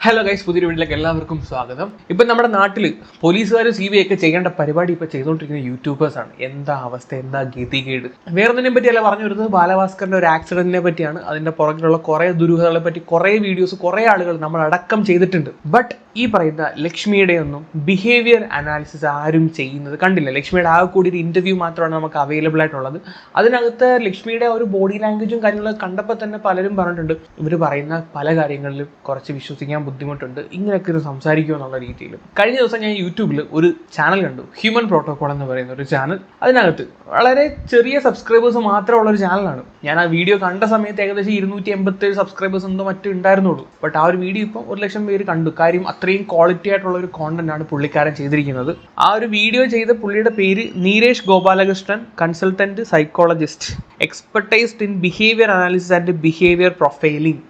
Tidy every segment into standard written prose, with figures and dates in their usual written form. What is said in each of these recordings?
Hello guys, പുതിയൊരു വീട്ടിലേക്ക് എല്ലാവർക്കും സ്വാഗതം. ഇപ്പം നമ്മുടെ നാട്ടിൽ പോലീസുകാരും CBI ഒക്കെ ചെയ്യേണ്ട പരിപാടി ഇപ്പോൾ ചെയ്തുകൊണ്ടിരിക്കുന്ന യൂട്യൂബേഴ്സാണ്. എന്താ അവസ്ഥ, എന്താ ഗതികേട്. വേറൊന്നിനെ പറ്റിയല്ല പറഞ്ഞു വരുന്നത്, ബാലഭാസ്കറിൻ്റെ ഒരു ആക്സിഡന്റിനെ പറ്റിയാണ്. അതിൻ്റെ പുറകിലുള്ള കുറേ ദുരൂഹതകളെ പറ്റി കുറേ വീഡിയോസ് കുറേ ആളുകൾ നമ്മളടക്കം ചെയ്തിട്ടുണ്ട്. ബട്ട് ഈ പറയുന്ന ലക്ഷ്മിയുടെ ഒന്നും ബിഹേവിയർ അനാലിസിസ് ആരും ചെയ്യുന്നത് കണ്ടില്ല. ലക്ഷ്മിയുടെ ആ കൂടി ഒരു ഇൻ്റർവ്യൂ മാത്രമാണ് നമുക്ക് അവൈലബിൾ ആയിട്ടുള്ളത്. അതിനകത്ത് ലക്ഷ്മിയുടെ ഒരു ബോഡി ലാംഗ്വേജും കാര്യങ്ങളും കണ്ടപ്പോൾ തന്നെ പലരും പറഞ്ഞിട്ടുണ്ട്, ഇവർ പറയുന്ന പല കാര്യങ്ങളിലും കുറച്ച് വിശ്വസിക്കാൻ ബുദ്ധിമുട്ടുണ്ട്, ഇങ്ങനെയൊക്കെ ഇത് സംസാരിക്കുക എന്നുള്ള രീതിയിൽ. കഴിഞ്ഞ ദിവസം ഞാൻ യൂട്യൂബിൽ ഒരു ചാനൽ കണ്ടു, ഹ്യൂമൻ പ്രോട്ടോകോൾ എന്ന് പറയുന്ന ഒരു ചാനൽ. അതിനകത്ത് വളരെ ചെറിയ സബ്സ്ക്രൈബേഴ്സ് മാത്രമുള്ള ഒരു ചാനലാണ്. ഞാൻ ആ വീഡിയോ കണ്ട സമയത്ത് ഏകദേശം 287 സബ്സ്ക്രൈബേഴ്സ് എന്തോ മറ്റും ഉണ്ടായിരുന്നുള്ളൂ. ബട്ട് ആ ഒരു വീഡിയോ ഇപ്പോൾ 1,00,000 പേര് കണ്ടു. കാര്യം അത്രയും ക്വാളിറ്റി ആയിട്ടുള്ള ഒരു കോണ്ടന്റ് ആണ് പുള്ളിക്കാരൻ ചെയ്തിരിക്കുന്നത്. ആ ഒരു വീഡിയോ ചെയ്ത പുള്ളിയുടെ പേര് Neeresh Gopalakrishnan, consultant psychologist, expertised in behaviour analysis and behaviour profiling.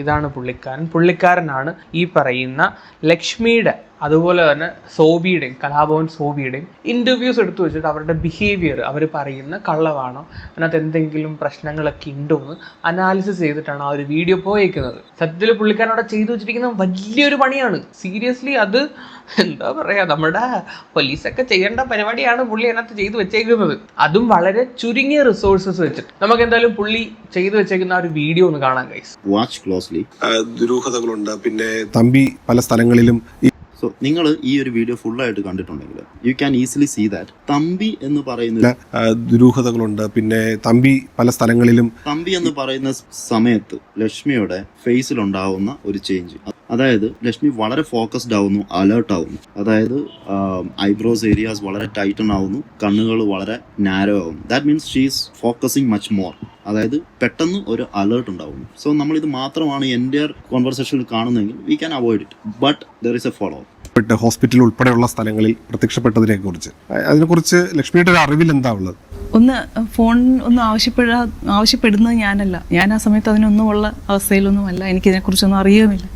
ഇതാണ് പുള്ളിക്കാരനാണ് ഈ പറയുന്ന ലക്ഷ്മിയുടെ അതുപോലെ തന്നെ സോബിയുടെയും കലാഭവൻ സോബിയുടെയും ഇൻ്റർവ്യൂസ് എടുത്തു വെച്ചിട്ട് അവരുടെ ബിഹേവിയർ, അവർ പറയുന്ന കള്ളമാണോ, അതിനകത്ത് എന്തെങ്കിലും പ്രശ്നങ്ങളൊക്കെ ഉണ്ടോ എന്ന് അനാലിസിസ് ചെയ്തിട്ടാണ് ആ ഒരു വീഡിയോ പോയേക്കുന്നത്. സത്യത്തിൽ പുള്ളിക്കാരൻ അവിടെ ചെയ്തു വെച്ചിരിക്കുന്ന വലിയൊരു പണിയാണ്. സീരിയസ്ലി അത് എന്താ പറയുക, നമ്മുടെ പോലീസൊക്കെ ചെയ്യേണ്ട പരിപാടിയാണ് പുള്ളി അതിനകത്ത് ചെയ്തു വെച്ചേക്കുന്നത്. അതും വളരെ ചുരുങ്ങിയ റിസോഴ്സസ് വെച്ചിട്ട്. നമുക്ക് എന്തായാലും പുള്ളി ചെയ്തു വെച്ചേക്കുന്ന ആ ഒരു വീഡിയോ ഒന്ന് കാണാൻ ഗൈസ്. Watch closely. ദുരൂഹതകളുണ്ട്. പിന്നെ തമ്പി പല സ്ഥലങ്ങളിലും. സോ നിങ്ങൾ ഈ ഒരു വീഡിയോ ഫുള്ളായിട്ട് കണ്ടിട്ടുണ്ടെങ്കിൽ you can easily see that Thampi എന്ന് പറയുന്ന ദുരൂഹതകളുണ്ട്. പിന്നെ തമ്പി പല സ്ഥലങ്ങളിലും. തമ്പി എന്ന് പറയുന്ന സമയത്ത് ലക്ഷ്മിയുടെ ഫേസിലുണ്ടാവുന്ന ഒരു ചേഞ്ച്, അതായത് ലക്ഷ്മി വളരെ ഫോക്കസ്ഡ് ആവുന്നു, അലേർട്ട് ആവുന്നു. അതായത് ഐബ്രോസ് ഏരിയാസ് വളരെ ടൈറ്റൺ ആവുന്നു, കണ്ണുകൾ വളരെ നാരോ ആവുന്നു. That means she is focusing much more. അതായത് പെട്ടെന്ന് ഒരു അലേർട്ട് ഉണ്ടാവുന്നു. സോ നമ്മളിത് മാത്രമാണ് എൻ്റെ കോൺവെർസേഷനിൽ കാണുന്നതെങ്കിൽ we can avoid it. But there is A follow up. Hospital ഉൾപ്പെടെയുള്ള സ്ഥലങ്ങളിൽ പ്രത്യക്ഷപ്പെട്ടതിനെ കുറിച്ച്, അതിനെക്കുറിച്ച് ലക്ഷ്മിയുടെ ഒരു അറിവിൽ എന്താ ഉള്ളത്? ഒന്ന് ഫോൺ ഒന്നും ആവശ്യപ്പെടുന്നത് ഞാനല്ല. ഞാൻ ആ സമയത്ത് അതിനൊന്നുമുള്ള അവസ്ഥയിലൊന്നുമല്ല. എനിക്കിതിനെക്കുറിച്ചൊന്നും അറിയുമില്ല.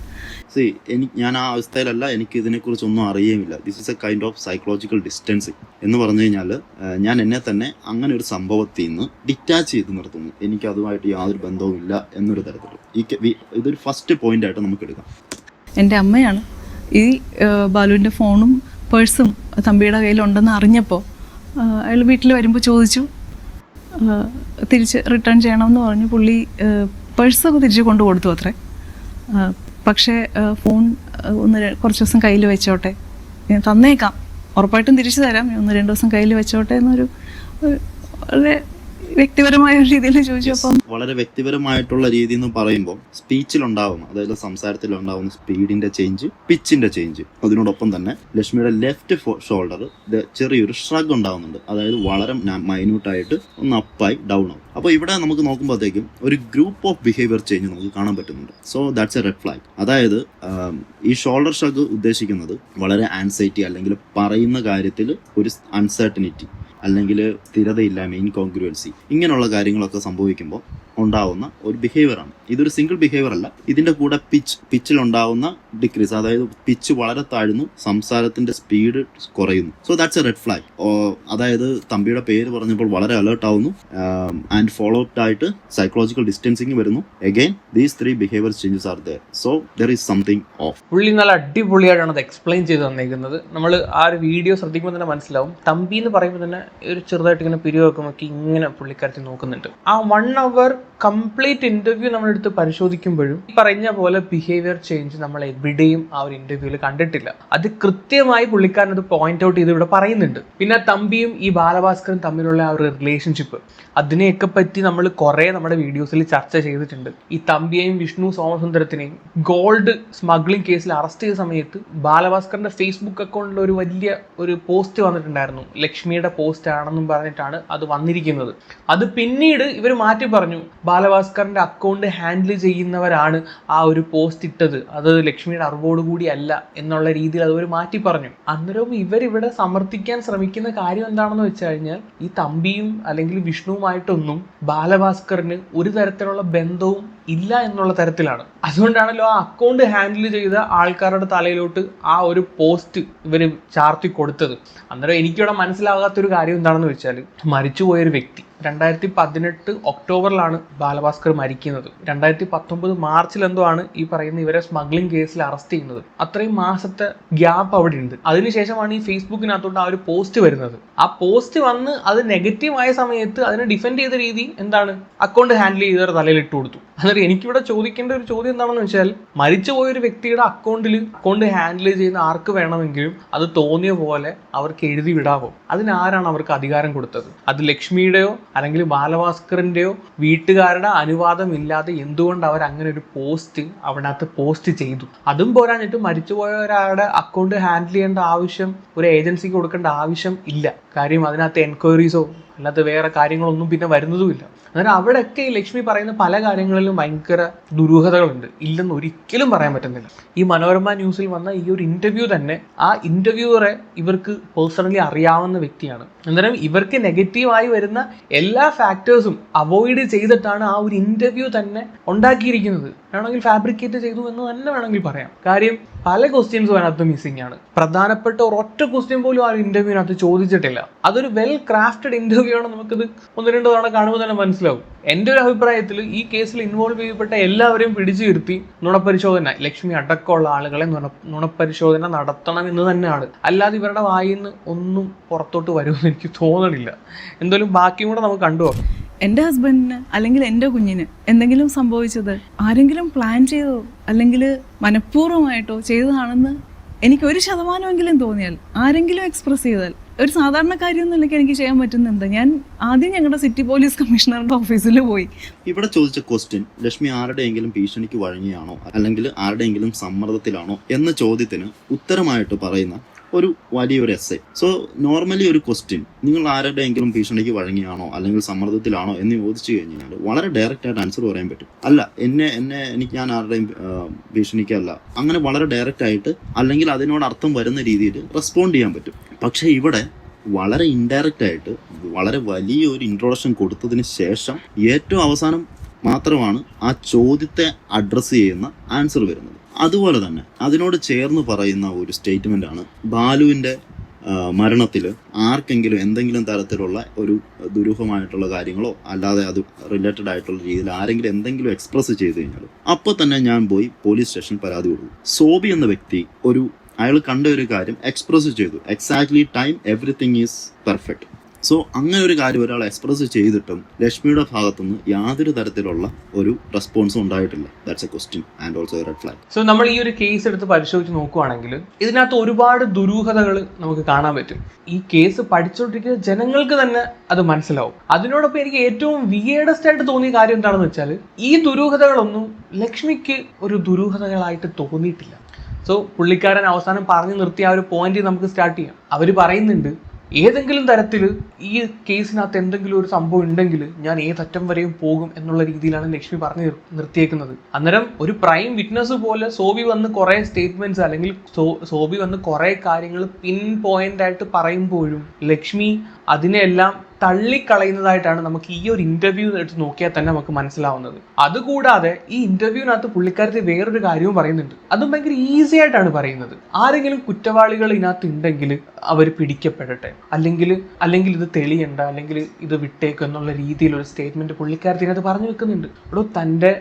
ഞാൻ ആ അവസ്ഥയിലല്ല, എനിക്ക് ഇതിനെക്കുറിച്ചൊന്നും അറിയുമില്ല. This is a kind of psychological distancing എന്ന് പറഞ്ഞു കഴിഞ്ഞാൽ ഞാൻ എന്നെ തന്നെ അങ്ങനെ ഒരു സംഭവത്തിൽ നിന്ന് ഡിറ്റാച്ച് ചെയ്ത് നിർത്തുന്നു. എനിക്ക് അതുമായിട്ട് യാതൊരു ബന്ധവും ഇല്ല എന്നൊരു തരത്തിൽ. ഇതൊരു ഫസ്റ്റ് പോയിന്റ് ആയിട്ട് നമുക്ക് എടുക്കാം. എൻ്റെ അമ്മയാണ് ഈ ബാലുവിൻ്റെ ഫോണും പേഴ്സും തമ്പിയുടെ കയ്യിലുണ്ടെന്ന് അറിഞ്ഞപ്പോൾ അയാൾ വീട്ടിൽ വരുമ്പോൾ ചോദിച്ചു, തിരിച്ച് റിട്ടേൺ ചെയ്യണമെന്ന് പറഞ്ഞു. പുള്ളി പേഴ്സൊക്കെ തിരിച്ച് കൊണ്ടു കൊടുത്തു അത്രേ. പക്ഷേ ഫോൺ കുറച്ച് ദിവസം കയ്യിൽ വെച്ചോട്ടെ, ഞാൻ തന്നേക്കാം, ഉറപ്പായിട്ടും തിരിച്ചു തരാം, 1-2 ദിവസം കയ്യിൽ വെച്ചോട്ടെ എന്നൊരു വളരെ വ്യക്തിപരമായ രീതിയിൽ ചോദിച്ചു. അപ്പം വളരെ വ്യക്തിപരമായിട്ടുള്ള രീതി എന്ന് പറയുമ്പോൾ സ്പീച്ചിലുണ്ടാവുന്ന, അതായത് സംസാരത്തിലുണ്ടാവുന്ന സ്പീഡിന്റെ ചേഞ്ച്, പിച്ചിന്റെ ചേഞ്ച്, അതിനോടൊപ്പം തന്നെ ലക്ഷ്മിയുടെ ലെഫ്റ്റ് ഷോൾഡർ ചെറിയൊരു ഷ്രഗ് ഉണ്ടാവുന്നുണ്ട്. അതായത് വളരെ മൈന്യൂട്ടായിട്ട് ഒന്ന് അപ്പായി ഡൗൺ ആവും. അപ്പോൾ ഇവിടെ നമുക്ക് നോക്കുമ്പോഴത്തേക്കും ഒരു ഗ്രൂപ്പ് ഓഫ് ബിഹേവിയർ ചേഞ്ച് നമുക്ക് കാണാൻ പറ്റുന്നുണ്ട്. So that's a red flag. അതായത് ഈ ഷോൾഡർ ഷ്രഗ് ഉദ്ദേശിക്കുന്നത് വളരെ ആൻസൈറ്റി, അല്ലെങ്കിൽ പറയുന്ന കാര്യത്തിൽ ഒരു അൺസർട്ടനിറ്റി, അല്ലെങ്കിൽ സ്ഥിരതയില്ലായ്മ, ഇൻകോൺഗ്രുവൻസി, ഇങ്ങനെയുള്ള കാര്യങ്ങളൊക്കെ സംഭവിക്കുമ്പോൾ ഉണ്ടാവുന്ന ഒരു ബിഹേവിയറാണ്. ഇതൊരു സിംഗിൾ ബിഹേവിയർ അല്ല. ഇതിന്റെ കൂടെ പിച്ചിലുണ്ടാവുന്ന ഡിക്രീസ്, അതായത് പിച്ച് വളരെ താഴ്ന്നു, സംസാരത്തിന്റെ സ്പീഡ് കുറയുന്നു. So that's a red flag. അതായത് തമ്പിയുടെ പേര് പറഞ്ഞപ്പോൾ വളരെ അലേർട്ട് ആവുന്നു, ആൻഡ് ഫോളോ അപ്പ് ആയിട്ട് സൈക്കോളജിക്കൽ ഡിസ്റ്റൻസിങ് വരുന്നു. Again these 3 behaviour changes are there. So there is something off. പുള്ളി നല്ല അടിപൊളിയായിട്ടാണ് അത് എക്സ്പ്ലെയിൻ ചെയ്ത് തന്നേക്കുന്നത്. നമ്മൾ ആ ഒരു വീഡിയോ ശ്രദ്ധിക്കുമ്പോൾ തന്നെ മനസ്സിലാവും. തമ്പി എന്ന് പറയുമ്പോൾ തന്നെ ഒരു ചെറുതായിട്ട് ഇങ്ങനെ പിരിവൊക്കെ ഇങ്ങനെ പുള്ളിക്കാരത്തി നോക്കുന്നുണ്ട്. ആ 1 hour കംപ്ലീറ്റ് ഇന്റർവ്യൂ നമ്മളെടുത്ത് പരിശോധിക്കുമ്പോഴും ഈ പറഞ്ഞ പോലെ ബിഹേവിയർ ചേഞ്ച് നമ്മൾ എവിടെയും ആ ഒരു ഇന്റർവ്യൂവിൽ കണ്ടിട്ടില്ല. അത് കൃത്യമായി പുള്ളിക്കാരൻ അത് പോയിന്റ് ഔട്ട് ചെയ്ത് ഇവിടെ പറയുന്നുണ്ട്. പിന്നെ തമ്പിയും ഈ ബാലഭാസ്കറും തമ്മിലുള്ള ആ ഒരു റിലേഷൻഷിപ്പ്, അതിനെയൊക്കെ പറ്റി നമ്മൾ കുറേ നമ്മുടെ വീഡിയോസിൽ ചർച്ച ചെയ്തിട്ടുണ്ട്. ഈ തമ്പിയെയും വിഷ്ണു സോമസുന്ദരത്തിനെയും ഗോൾഡ് സ്മഗ്ലിംഗ് കേസിൽ അറസ്റ്റ് ചെയ്ത സമയത്ത് ബാലഭാസ്കറിന്റെ ഫേസ്ബുക്ക് അക്കൗണ്ടിൽ ഒരു വലിയ ഒരു പോസ്റ്റ് വന്നിട്ടുണ്ടായിരുന്നു. ലക്ഷ്മിയുടെ പോസ്റ്റ് ആണെന്നും പറഞ്ഞിട്ടാണ് അത് വന്നിരിക്കുന്നത്. അത് പിന്നീട് ഇവർ മാറ്റി പറഞ്ഞു, ബാലഭാസ്കറിന്റെ അക്കൗണ്ട് ഹാൻഡിൽ ചെയ്യുന്നവരാണ് ആ ഒരു പോസ്റ്റ് ഇട്ടത്, അത് ലക്ഷ്മിയുടെ അറിവോട് കൂടി അല്ല എന്നുള്ള രീതിയിൽ അത് അവർ മാറ്റി പറഞ്ഞു. അന്നേരം ഇവരിവിടെ സമർത്ഥിക്കാൻ ശ്രമിക്കുന്ന കാര്യം എന്താണെന്ന് വെച്ച് കഴിഞ്ഞാൽ, ഈ തമ്പിയും അല്ലെങ്കിൽ വിഷ്ണുവുമായിട്ടൊന്നും ബാലഭാസ്കറിന് ഒരു തരത്തിലുള്ള ബന്ധവും ഇല്ല എന്നുള്ള തരത്തിലാണ്. അതുകൊണ്ടാണല്ലോ ആ അക്കൗണ്ട് ഹാൻഡിൽ ചെയ്ത ആൾക്കാരുടെ തലയിലോട്ട് ആ ഒരു പോസ്റ്റ് ഇവർ ചാർത്തി കൊടുത്തത്. അന്നേരം എനിക്കിവിടെ മനസ്സിലാകാത്തൊരു കാര്യം എന്താണെന്ന് വെച്ചാൽ, മരിച്ചുപോയൊരു വ്യക്തി 2018 ഒക്ടോബറിലാണ് ബാലഭാസ്കർ മരിക്കുന്നത്. 2019 മാർച്ചിൽ എന്തോ ആണ് ഈ പറയുന്ന ഇവരെ സ്മഗ്ലിംഗ് കേസിൽ അറസ്റ്റ് ചെയ്യുന്നത്. അത്രയും മാസത്തെ ഗ്യാപ്പ് അവിടെ ഉണ്ട്. അതിനുശേഷമാണ് ഈ ഫേസ്ബുക്കിനകത്തോട്ട് ആ ഒരു പോസ്റ്റ് വരുന്നത്. ആ പോസ്റ്റ് വന്ന് അത് നെഗറ്റീവായ സമയത്ത് അതിനെ ഡിഫെൻഡ് ചെയ്ത രീതി എന്താണ്, അക്കൗണ്ട് ഹാൻഡിൽ ചെയ്തവർ തലയിൽ ഇട്ട് കൊടുത്തു. അന്നേരം എനിക്കിവിടെ ചോദിക്കേണ്ട ഒരു ചോദ്യം എന്താണെന്ന് വെച്ചാൽ, മരിച്ചുപോയൊരു വ്യക്തിയുടെ അക്കൗണ്ട് ഹാൻഡിൽ ചെയ്യുന്ന ആർക്ക് വേണമെങ്കിലും അത് തോന്നിയ പോലെ അവർക്ക് എഴുതി വിടാവോ? അതിനാരാണ് അവർക്ക് അധികാരം കൊടുത്തത്? അത് ലക്ഷ്മിയുടെയോ അല്ലെങ്കിൽ ബാലഭാസ്കറിന്റെയോ വീട്ടുകാരുടെ അനുവാദം ഇല്ലാതെ എന്തുകൊണ്ട് അവർ അങ്ങനെ ഒരു പോസ്റ്റ് അതിനകത്ത് പോസ്റ്റ് ചെയ്തു? അതും പോരാഞ്ഞിട്ട് മരിച്ചുപോയ ഒരാളുടെ അക്കൗണ്ട് ഹാൻഡിൽ ചെയ്യേണ്ട ആവശ്യം ഒരു ഏജൻസിക്ക് കൊടുക്കേണ്ട ആവശ്യം ഇല്ല. കാര്യം അതിനകത്ത് എൻക്വയറീസോ അല്ലാതെ വേറെ കാര്യങ്ങളൊന്നും പിന്നെ വരുന്നതുമില്ല. അന്നേരം അവിടെയൊക്കെ ഈ ലക്ഷ്മി പറയുന്ന പല കാര്യങ്ങളിലും ഭയങ്കര ദുരൂഹതകളുണ്ട്, ഇല്ലെന്ന് ഒരിക്കലും പറയാൻ പറ്റുന്നില്ല. ഈ മനോരമ ന്യൂസിൽ വന്ന ഈ ഒരു ഇന്റർവ്യൂ തന്നെ, ആ ഇന്റർവ്യൂവറെ ഇവർക്ക് പേഴ്സണലി അറിയാവുന്ന വ്യക്തിയാണ്. അന്നേരം ഇവർക്ക് നെഗറ്റീവായി വരുന്ന എല്ലാ ഫാക്ടേഴ്സും അവോയ്ഡ് ചെയ്തിട്ടാണ് ആ ഒരു ഇന്റർവ്യൂ തന്നെ ഉണ്ടാക്കിയിരിക്കുന്നത്. വേണമെങ്കിൽ ഫാബ്രിക്കേറ്റ് ചെയ്തു എന്ന് തന്നെ വേണമെങ്കിൽ പറയാം. കാര്യം പല ക്വസ്റ്റ്യൻസും അതിനകത്ത് മിസ്സിംഗ് ആണ്. പ്രധാനപ്പെട്ട ഒരൊറ്റ ക്വസ്റ്റ്യൻ പോലും ആ ഇന്റർവ്യൂവിനകത്ത് ചോദിച്ചിട്ടില്ല. അതൊരു വെൽ ക്രാഫ്റ്റഡ് ഇന്റർവ്യൂ ആണ്. നമുക്കിത് 1-2 തവണ കാണുമ്പോൾ തന്നെ മനസ്സിലാവും. എൻ്റെ ഒരു അഭിപ്രായത്തിൽ ഈ കേസിൽ ഇൻവോൾവ് ചെയ്യപ്പെട്ട എല്ലാവരെയും പിടിച്ചു ഇരുത്തി നുണപരിശോധന, ലക്ഷ്മി അടക്കമുള്ള ആളുകളെ നുണപരിശോധന നടത്തണം എന്ന് തന്നെയാണ്. അല്ലാതെ ഇവരുടെ വായിൽ നിന്ന് ഒന്നും പുറത്തോട്ട് വരുമെന്ന് എനിക്ക് തോന്നണില്ല. എന്തായാലും ബാക്കിയും കൂടെ നമുക്ക് കണ്ടുപോകാം. എൻ്റെ ഹസ്ബൻഡിന് അല്ലെങ്കിൽ എൻ്റെ കുഞ്ഞിന് എന്തെങ്കിലും സംഭവിച്ചത് ആരെങ്കിലും പ്ലാൻ ചെയ്തോ അല്ലെങ്കിൽ മനഃപൂർവ്വമായിട്ടോ ചെയ്തതാണെന്ന് എനിക്ക് 1% തോന്നിയാൽ, ആരെങ്കിലും എക്സ്പ്രസ് ചെയ്താൽ, ഒരു സാധാരണക്കാരിയൊന്നുമില്ലെങ്കിൽ എനിക്ക് ചെയ്യാൻ പറ്റുന്നുണ്ട്. ഞാൻ ആദ്യം ഞങ്ങളുടെ സിറ്റി പോലീസ് കമ്മീഷണറുടെ ഓഫീസിൽ പോയി. ഇവിടെ ചോദിച്ച ക്വസ്റ്റ്യൻ ലക്ഷ്മി ആരുടെയെങ്കിലും ഭീഷണിക്ക് വഴങ്ങിയാണോ അല്ലെങ്കിൽ ആരുടെയെങ്കിലും സമ്മർദ്ദത്തിലാണോ എന്ന ചോദ്യത്തിന് ഉത്തരമായിട്ട് പറയുന്ന ഒരു വലിയൊരു എസ്സേ. സോ നോർമലി ഒരു ക്വസ്റ്റ്യൻ, നിങ്ങൾ ആരുടെയെങ്കിലും ഭീഷണിക്ക് വഴങ്ങിയാണോ അല്ലെങ്കിൽ സമ്മർദ്ദത്തിലാണോ എന്ന് ചോദിച്ചു കഴിഞ്ഞാൽ വളരെ ഡയറക്റ്റ് ആയിട്ട് ആൻസർ പറയാൻ പറ്റും. അല്ല, എനിക്ക് ഞാൻ ആരുടെയും ഭീഷണിക്കല്ല, അങ്ങനെ വളരെ ഡയറക്റ്റ് ആയിട്ട് അല്ലെങ്കിൽ അതിനോട് അർത്ഥം വരുന്ന രീതിയിൽ റെസ്പോണ്ട് ചെയ്യാൻ പറ്റും. പക്ഷേ ഇവിടെ വളരെ ഇൻഡയറക്റ്റ് ആയിട്ട് വളരെ വലിയൊരു ഇൻട്രൊഡക്ഷൻ കൊടുത്തതിന് ശേഷം ഏറ്റവും അവസാനം മാത്രമാണ് ആ ചോദ്യത്തെ അഡ്രസ്സ് ചെയ്യുന്ന ആൻസർ വരുന്നത്. അതുപോലെ തന്നെ അതിനോട് ചേർന്ന് പറയുന്ന ഒരു സ്റ്റേറ്റ്മെന്റ് ആണ്, ബാലുവിന്റെ മരണത്തിൽ ആർക്കെങ്കിലും എന്തെങ്കിലും തരത്തിലുള്ള ഒരു ദുരൂഹമായിട്ടുള്ള കാര്യങ്ങളോ അല്ലാതെ അത് റിലേറ്റഡ് ആയിട്ടുള്ള രീതിയിൽ ആരെങ്കിലും എന്തെങ്കിലും എക്സ്പ്രസ് ചെയ്ത് കഴിഞ്ഞാൽ അപ്പോൾ തന്നെ ഞാൻ പോയി പോലീസ് സ്റ്റേഷനിൽ പരാതി കൊടുക്കും. സോബി എന്ന വ്യക്തി അയാൾ കണ്ട ഒരു കാര്യം എക്സ്പ്രസ് ചെയ്തു. Exactly time everything is perfect. So അങ്ങനെ ഒരു കാര്യം ഒരാൾ എക്സ്പ്രസ് ചെയ്തിട്ടും ലക്ഷ്മിയുടെ ഭാഗത്തുനിന്ന് യാതൊരു തരത്തിലുള്ള ഒരു റെസ്പോൺസും ഉണ്ടായിട്ടില്ല. That's A question and also A red flag. So നമ്മൾ ഈ ഒരു കേസ് എടുത്ത് പരിശോധിച്ച് നോക്കുവാണെങ്കിൽ ഇതിനകത്ത് ഒരുപാട് ദുരൂഹതകൾ നമുക്ക് കാണാൻ പറ്റും. ഈ കേസ് പഠിച്ചുകൊണ്ടിരിക്കുന്ന ജനങ്ങൾക്ക് തന്നെ അത് മനസ്സിലാവും. അതിനോടൊപ്പം എനിക്ക് ഏറ്റവും വിയേഡസ്റ്റ് ആയിട്ട് തോന്നിയ കാര്യം എന്താണെന്ന് വെച്ചാൽ, ഈ ദുരൂഹതകളൊന്നും ലക്ഷ്മിക്ക് ഒരു ദുരൂഹതകളായിട്ട് തോന്നിയിട്ടില്ല. സോ പുള്ളിക്കാരൻ അവസാനം പറഞ്ഞു നിർത്തിയ ആ ഒരു പോയിന്റ് നമുക്ക് സ്റ്റാർട്ട് ചെയ്യാം. അവർ പറയുന്നുണ്ട്, ഏതെങ്കിലും തരത്തിൽ ഈ കേസിനകത്ത് എന്തെങ്കിലും ഒരു സംഭവം ഉണ്ടെങ്കിൽ ഞാൻ ഏതറ്റം വരെയും പോകും എന്നുള്ള രീതിയിലാണ് ലക്ഷ്മി പറഞ്ഞു നിർത്തിയേക്കുന്നത്. അന്നേരം ഒരു പ്രൈം വിറ്റ്നസ് പോലെ സോബി വന്ന് കുറേ സ്റ്റേറ്റ്മെന്റ്സ് അല്ലെങ്കിൽ സോബി വന്ന് കുറേ കാര്യങ്ങൾ പിൻ പോയിന്റ് ആയിട്ട് പറയുമ്പോഴും ലക്ഷ്മി അതിനെല്ലാം തള്ളിക്കളയുന്നതായിട്ടാണ് നമുക്ക് ഈ ഒരു ഇന്റർവ്യൂ എടുത്ത് നോക്കിയാൽ തന്നെ നമുക്ക് മനസ്സിലാവുന്നത്. അതുകൂടാതെ ഈ ഇന്റർവ്യൂവിനകത്ത് പുള്ളിക്കാരത്തെ വേറൊരു കാര്യവും പറയുന്നുണ്ട്. അതും ഭയങ്കര ഈസി ആയിട്ടാണ് പറയുന്നത്. ആരെങ്കിലും കുറ്റവാളികൾ ഇതിനകത്ത് ഉണ്ടെങ്കിൽ അവർ പിടിക്കപ്പെടട്ടെ, അല്ലെങ്കിൽ ഇത് തെളിയണ്ട, അല്ലെങ്കിൽ ഇത് വിട്ടേക്ക് എന്നുള്ള രീതിയിലൊരു സ്റ്റേറ്റ്മെന്റ് പുള്ളിക്കാരത്തി ഇതിനകത്ത് പറഞ്ഞു വെക്കുന്നുണ്ട്. ഇവിടെ തൻ്റെ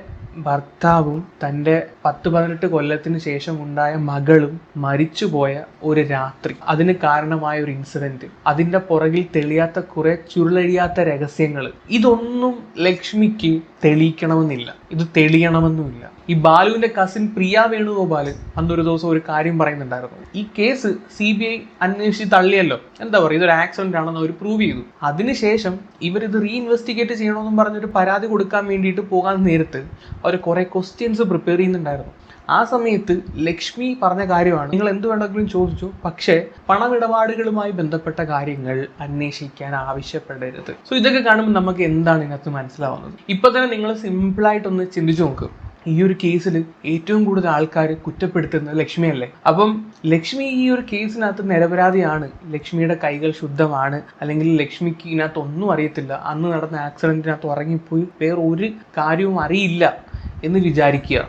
ഭർത്താവും തൻ്റെ 10-18 കൊല്ലത്തിന് ശേഷം ഉണ്ടായ മകളും മരിച്ചുപോയ ഒരു രാത്രി, അതിന് കാരണമായ ഒരു ഇൻസിഡന്റ്, അതിൻ്റെ പുറകിൽ തെളിയാത്ത കുറെ ചുരുളഴിയാത്ത രഹസ്യങ്ങൾ, ഇതൊന്നും ലക്ഷ്മിക്ക് തെളിയിക്കണമെന്നില്ല, ഇത് തെളിയണമെന്നുമില്ല. ഈ ബാലുവിന്റെ കസിൻ പ്രിയ വേണുഗോപാൽ അന്നൊരു ദിവസം ഒരു കാര്യം പറയുന്നുണ്ടായിരുന്നു. ഈ കേസ് CBI അന്വേഷിച്ച് തള്ളിയല്ലോ, എന്താ പറയുക, ഇതൊരു ആക്സിഡന്റ് ആണെന്ന് അവർ പ്രൂവ് ചെയ്തു. അതിനുശേഷം ഇവരിത് റീഇൻവെസ്റ്റിഗേറ്റ് ചെയ്യണമെന്നും പറഞ്ഞൊരു പരാതി കൊടുക്കാൻ വേണ്ടിയിട്ട് പോകാൻ നേരത്ത് അവർ കുറെ ക്വസ്റ്റ്യൻസ് പ്രിപ്പയർ ചെയ്യുന്നുണ്ടായിരുന്നു. ആ സമയത്ത് ലക്ഷ്മി പറഞ്ഞ കാര്യമാണ്, നിങ്ങൾ എന്ത് വേണമെങ്കിലും ചോദിച്ചു, പക്ഷേ പണമിടപാടുകളുമായി ബന്ധപ്പെട്ട കാര്യങ്ങൾ അന്വേഷിക്കാൻ ആവശ്യപ്പെടരുത്. സോ ഇതൊക്കെ കാണുമ്പോൾ നമുക്ക് എന്താണ് ഇതിനകത്ത് മനസ്സിലാവുന്നത്? ഇപ്പൊ തന്നെ നിങ്ങൾ സിമ്പിളായിട്ടൊന്ന് ചിന്തിച്ചു നോക്ക്. ഈ ഒരു കേസിൽ ഏറ്റവും കൂടുതൽ ആൾക്കാർ കുറ്റപ്പെടുത്തുന്നത് ലക്ഷ്മിയല്ലേ? അപ്പം ലക്ഷ്മി ഈ ഒരു കേസിനകത്ത് നിരപരാധിയാണ്, ലക്ഷ്മിയുടെ കൈകൾ ശുദ്ധമാണ്, അല്ലെങ്കിൽ ലക്ഷ്മിക്ക് ഇതിനകത്ത് ഒന്നും അറിയത്തില്ല, അന്ന് നടന്ന ആക്സിഡന്റിനകത്ത് ഉറങ്ങിപ്പോയി വേറെ ഒരു കാര്യവും അറിയില്ല എന്ന് വിചാരിക്കുക.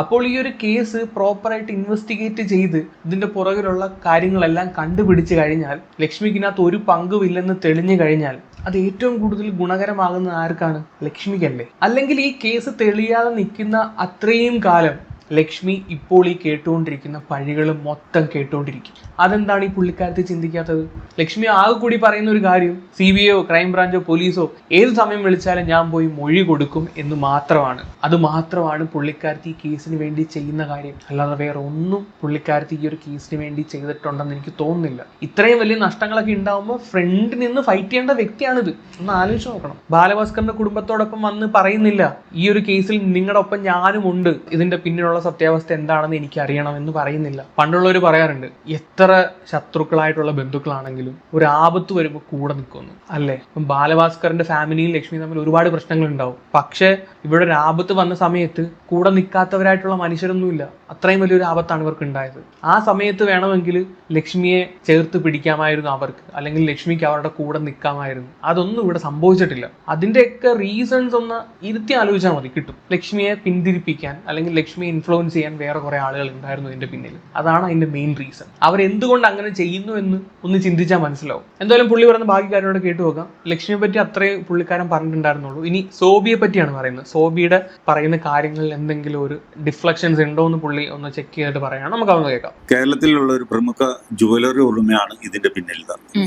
അപ്പോൾ ഈ ഒരു കേസ് പ്രോപ്പറായിട്ട് ഇൻവെസ്റ്റിഗേറ്റ് ചെയ്ത് ഇതിൻ്റെ പുറകിലുള്ള കാര്യങ്ങളെല്ലാം കണ്ടുപിടിച്ച് കഴിഞ്ഞാൽ, ലക്ഷ്മിക്കിനകത്ത് ഒരു പങ്കുമില്ലെന്ന് തെളിഞ്ഞു കഴിഞ്ഞാൽ അത് ഏറ്റവും കൂടുതൽ ഗുണകരമാകുന്നത് ആർക്കാണ്? ലക്ഷ്മിക്കല്ലേ? അല്ലെങ്കിൽ ഈ കേസ് തെളിയാതെ നിൽക്കുന്ന അത്രയും കാലം ലക്ഷ്മി ഇപ്പോൾ ഈ കേട്ടുകൊണ്ടിരിക്കുന്ന പഴികൾ മൊത്തം കേട്ടുകൊണ്ടിരിക്കും. അതെന്താണ് ഈ പുള്ളിക്കാരത്തെ ചിന്തിക്കാത്തത്? ലക്ഷ്മി ആകെ കൂടി പറയുന്ന ഒരു കാര്യം CBI ക്രൈം ബ്രാഞ്ചോ പോലീസോ ഏത് സമയം വിളിച്ചാലും ഞാൻ പോയി മൊഴി കൊടുക്കും എന്ന് മാത്രമാണ്. അത് മാത്രമാണ് പുള്ളിക്കാരത്തി ഈ കേസിന് വേണ്ടി ചെയ്യുന്ന കാര്യം. അല്ലാതെ വേറെ ഒന്നും പുള്ളിക്കാരത്തി ഈ ഒരു കേസിന് വേണ്ടി ചെയ്തിട്ടുണ്ടെന്ന് എനിക്ക് തോന്നുന്നില്ല. ഇത്രയും വലിയ നഷ്ടങ്ങളൊക്കെ ഉണ്ടാകുമ്പോൾ ഫ്രണ്ടിൽ നിന്ന് ഫൈറ്റ് ചെയ്യേണ്ട വ്യക്തിയാണിത്. ഒന്ന് ആലോചിച്ച് നോക്കണം. ബാലഭാസ്കറിന്റെ കുടുംബത്തോടൊപ്പം വന്ന് പറയുന്നില്ല ഈ ഒരു കേസിൽ നിങ്ങളുടെ ഒപ്പം ഞാനും ഉണ്ട്, ഇതിന്റെ പിന്നിലുള്ള സത്യാവസ്ഥ എന്താണെന്ന് എനിക്ക് അറിയണം എന്ന് പറയുന്നില്ല. പണ്ടുള്ളവർ പറയാറുണ്ട്, എത്ര ശത്രുക്കളായിട്ടുള്ള ബന്ധുക്കളാണെങ്കിലും ഒരു ആപത്ത് വരുമ്പോൾ കൂടെ നിൽക്കുന്നു അല്ലേ? ഇപ്പം ബാലഭാസ്കറിന്റെ ഫാമിലിയും ലക്ഷ്മി തമ്മിൽ ഒരുപാട് പ്രശ്നങ്ങൾ ഉണ്ടാവും. പക്ഷെ ഇവിടെ ഒരു ആപത്ത് വന്ന സമയത്ത് കൂടെ നിൽക്കാത്തവരായിട്ടുള്ള മനുഷ്യരൊന്നുമില്ല. അത്രയും വലിയൊരു ആപത്താണ് ഇവർക്ക് ഉണ്ടായത്. ആ സമയത്ത് വേണമെങ്കിൽ ലക്ഷ്മിയെ ചേർത്ത് പിടിക്കാമായിരുന്നു അവർക്ക്, അല്ലെങ്കിൽ ലക്ഷ്മിക്ക് അവരുടെ കൂടെ നിൽക്കാമായിരുന്നു. അതൊന്നും ഇവിടെ സംഭവിച്ചിട്ടില്ല. അതിൻ്റെയൊക്കെ റീസൺസ് ഒന്ന് ഇരുത്തി ആലോചിച്ചാൽ മതി, കിട്ടും. ലക്ഷ്മിയെ പിന്തിരിപ്പിക്കാൻ അല്ലെങ്കിൽ ലക്ഷ്മിയെ ഇൻഫ്ലുവൻസ് ചെയ്യാൻ വേറെ കുറെ ആളുകൾ ഉണ്ടായിരുന്നു ഇതിന്റെ പിന്നിൽ. അതാണ് അതിന്റെ മെയിൻ റീസൺ. അവരെന്തുകൊണ്ട് അങ്ങനെ ചെയ്യുന്നു എന്ന് ഒന്ന് ചിന്തിച്ചാൽ മനസ്സിലാവും. എന്തായാലും പുള്ളി പറയുന്ന ബാക്കി കാര്യങ്ങളോട് കേട്ടു നോക്കാം. ലക്ഷ്മിയെ പറ്റി അത്രേ പുള്ളിക്കാരൻ പറഞ്ഞിട്ടുണ്ടായിരുന്നുള്ളൂ. ഇനി സോബിയെ പറ്റിയാണ് പറയുന്നത്. സോബിയുടെ പറയുന്ന കാര്യങ്ങളിൽ എന്തെങ്കിലും ഒരു ഡിഫ്ലക്ഷൻസ് ഉണ്ടോ എന്ന് പുള്ളി ഒന്ന് ചെക്ക് ചെയ്തിട്ട് പറയാണ്. നമുക്ക് അതൊന്ന് കേൾക്കാം. കേരളത്തിലുള്ള ഒരു പ്രമുഖ ജുവലറി ഉടമയാണ് ഇതിന്റെ പിന്നിൽ.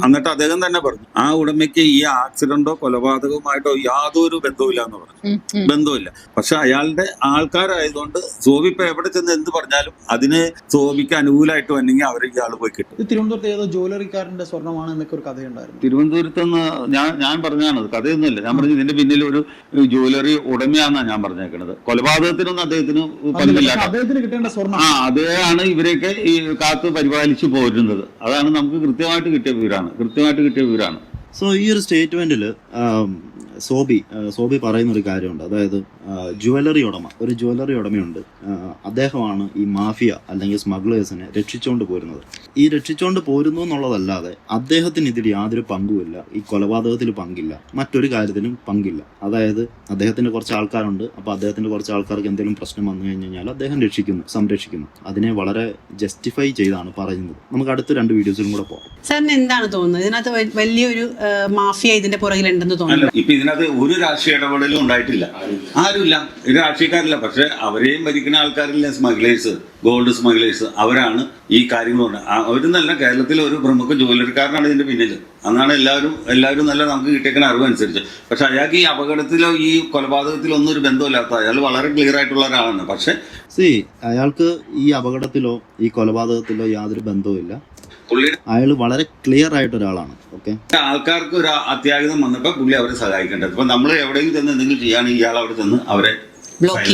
എന്നിട്ട് അദ്ദേഹം തന്നെ പറഞ്ഞു, ആ ഉടമയ്ക്ക് ഈ ആക്സിഡന്റോ കൊലപാതകവുമായിട്ടോ യാതൊരു ബന്ധവുമില്ല എന്ന് പറഞ്ഞു. ബന്ധമില്ല. പക്ഷെ അയാളുടെ ആൾക്കാരായതുകൊണ്ട് സോബി ഇപ്പൊ എവിടെ ചെന്ന് എന്ത് പറഞ്ഞാലും അതിന് സോബിക്ക് അനുകൂലമായിട്ട് വന്നെങ്കിൽ അവരെ ഇയാൾ പോയി കിട്ടും. തിരുവനന്തപുരത്ത് ഏതോ ജ്വല്ലറിക്കാരന്റെ സ്വർണ്ണമാണ് എന്നൊക്കെ ഒരു കഥയുണ്ടായിരുന്നു. തിരുവനന്തപുരത്ത് നിന്ന് ഞാൻ പറഞ്ഞാണ്, കഥയൊന്നുമില്ല. ഞാൻ പറഞ്ഞു ഇതിന്റെ പിന്നിൽ ഒരു ജ്വല്ലറി ഉടമയാണെന്നാണ് ഞാൻ പറഞ്ഞേക്കുന്നത്. കൊലപാതകത്തിനൊന്നും അദ്ദേഹത്തിന് പങ്കില്ല. അദ്ദേഹത്തിന് കിട്ടേണ്ട സ്വർണ്ണം അദ്ദേഹമാണ് ഇവരെയൊക്കെ ഈ കാത്ത് പരിപാലിച്ചു പോരുന്നത്. അതാണ് നമുക്ക് കൃത്യമായിട്ട് കിട്ടിയ വിവരമാണ്. സോ ഈ ഒരു സ്റ്റേറ്റ്മെന്റിൽ സോബി പറയുന്ന ഒരു കാര്യമുണ്ട്. അതായത് ഒരു ജ്വല്ലറി ഉടമയുണ്ട്. അദ്ദേഹമാണ് ഈ മാഫിയ അല്ലെങ്കിൽ സ്മഗ്ലേഴ്സിനെ രക്ഷിച്ചുകൊണ്ട് പോരുന്നത്. ഈ രക്ഷിച്ചുകൊണ്ട് പോരുന്നു എന്നുള്ളതല്ലാതെ അദ്ദേഹത്തിന് ഇതിൽ യാതൊരു പങ്കുമില്ല. ഈ കൊലപാതകത്തിൽ പങ്കില്ല, മറ്റൊരു കാര്യത്തിലും പങ്കില്ല. അതായത് അദ്ദേഹത്തിന് കുറച്ച് ആൾക്കാരുണ്ട്. അപ്പോൾ അദ്ദേഹത്തിന്റെ കുറച്ച് ആൾക്കാർക്ക് എന്തെങ്കിലും പ്രശ്നം വന്നു കഴിഞ്ഞാൽ അദ്ദേഹം സംരക്ഷിക്കുന്നു. അതിനെ വളരെ ജസ്റ്റിഫൈ ചെയ്താണ് പറയുന്നത്. നമുക്ക് അടുത്ത 2 വീഡിയോസിലും കൂടെ പോകാം. സാറിന് എന്താണ് തോന്നുന്നത്? ഇതിനകത്ത് വലിയൊരു മാഫിയ ഇതിന്റെ പുറകിലുണ്ടെന്ന് തോന്നുന്നു. ഇപ്പൊ ഇതിനകത്ത് ഒരു രാഷ്ട്രീയ ഇടപെടലും ഉണ്ടായിട്ടില്ല. ആരുമില്ല, ഇത് രാഷ്ട്രീയക്കാരില്ല. പക്ഷെ അവരെയും ഭരിക്കുന്ന ആൾക്കാരില്ല, സ്മഗ്ലേഴ്സ്, ഗോൾഡ് സ്മഗ്ലേഴ്സ്. അവരാണ് ഈ കാര്യങ്ങൾ. അവരെന്നല്ല, കേരളത്തിലെ ഒരു പ്രമുഖ ജുവലറിക്കാരനാണ് ഇതിന്റെ പിന്നിൽ. അന്നാണ് എല്ലാവരും നല്ല നമുക്ക് കിട്ടിയേക്കുന്ന അറിവനുസരിച്ച്. പക്ഷെ അയാൾക്ക് ഈ അപകടത്തിലോ ഈ കൊലപാതകത്തിലോ ഒന്നും ഒരു ബന്ധമില്ലാത്ത, അയാൾ വളരെ ക്ലിയർ ആയിട്ടുള്ള ഒരാളാണ്. പക്ഷെ അയാൾക്ക് ഈ അപകടത്തിലോ ഈ കൊലപാതകത്തിലോ യാതൊരു ബന്ധവുമില്ല. അയാൾ വളരെ ക്ലിയർ ആയിട്ട് ഒരാളാണ്. ഓക്കെ, ആൾക്കാർക്ക് ഒരു അത്യാഹിതം വന്നപ്പോൾ പുള്ളി അവരെ സഹായിക്കേണ്ടത്. ഇപ്പൊ നമ്മൾ എവിടെയെങ്കിലും ചെന്ന് എന്തെങ്കിലും ചെയ്യുകയാണെങ്കിൽ ഇയാൾ അവിടെ ചെന്ന് അവരെ ബ്ലോക്ക്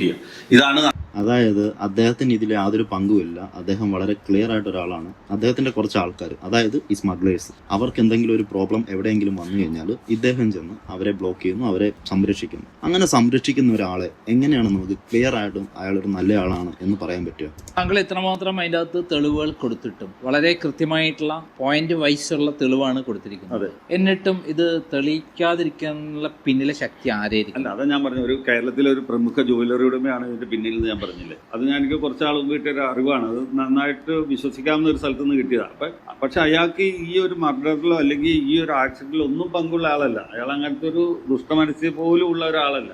ചെയ്യുക. ഇതാണ്. അതായത് അദ്ദേഹത്തിന് ഇതിൽ യാതൊരു പങ്കുമില്ല. അദ്ദേഹം വളരെ ക്ലിയർ ആയിട്ട് ഒരാളാണ്. അദ്ദേഹത്തിന്റെ കുറച്ച് ആൾക്കാർ, അതായത് ഈ സ്മഗ്ലേഴ്സ്, അവർക്ക് എന്തെങ്കിലും ഒരു പ്രോബ്ലം എവിടെയെങ്കിലും വന്നു കഴിഞ്ഞാൽ ഇദ്ദേഹം ചെന്ന് അവരെ ബ്ലോക്ക് ചെയ്യുന്നു, അവരെ സംരക്ഷിക്കുന്നു. അങ്ങനെ സംരക്ഷിക്കുന്ന ഒരാളെ എങ്ങനെയാണ് നമുക്ക് ക്ലിയർ ആയിട്ടും അയാളൊരു നല്ല ആളാണ് എന്ന് പറയാൻ പറ്റുക? താങ്കൾ ഇത്രമാത്രം അതിൻ്റെ അകത്ത് തെളിവുകൾ കൊടുത്തിട്ടും വളരെ കൃത്യമായിട്ടുള്ള പോയിന്റ് വൈസ് ഉള്ള തെളിവാണ് കൊടുത്തിരിക്കുന്നത്. എന്നിട്ടും ഇത് തെളിയിക്കാതിരിക്കാനുള്ള പിന്നിലെ ശക്തി ആരായിരിക്കും? അല്ല, അതാ ഞാൻ പറഞ്ഞു, ഒരു കേരളത്തിലെ ഒരു പ്രമുഖ ജുവലറി ഉടമയാണ് ഇതിന്റെ പിന്നിൽ ഞാൻ പറഞ്ഞില്ലേ. അത് എനിക്ക് കുറച്ചാൾ മുമ്പ് കിട്ടിയൊരു അറിവാണ്. അത് നന്നായിട്ട് വിശ്വസിക്കാവുന്ന ഒരു സ്ഥലത്ത് നിന്ന് കിട്ടിയതാണ്. പക്ഷെ അയാൾക്ക് ഈ ഒരു മർഡറിലോ അല്ലെങ്കിൽ ഈ ഒരു ആക്സിഡന്റിലോ ഒന്നും പങ്കുള്ള ആളല്ല. അയാൾ അങ്ങനത്തെ ഒരു ദുഷ്ടമനസ്സ് പോലും ഉള്ള ഒരാളല്ല.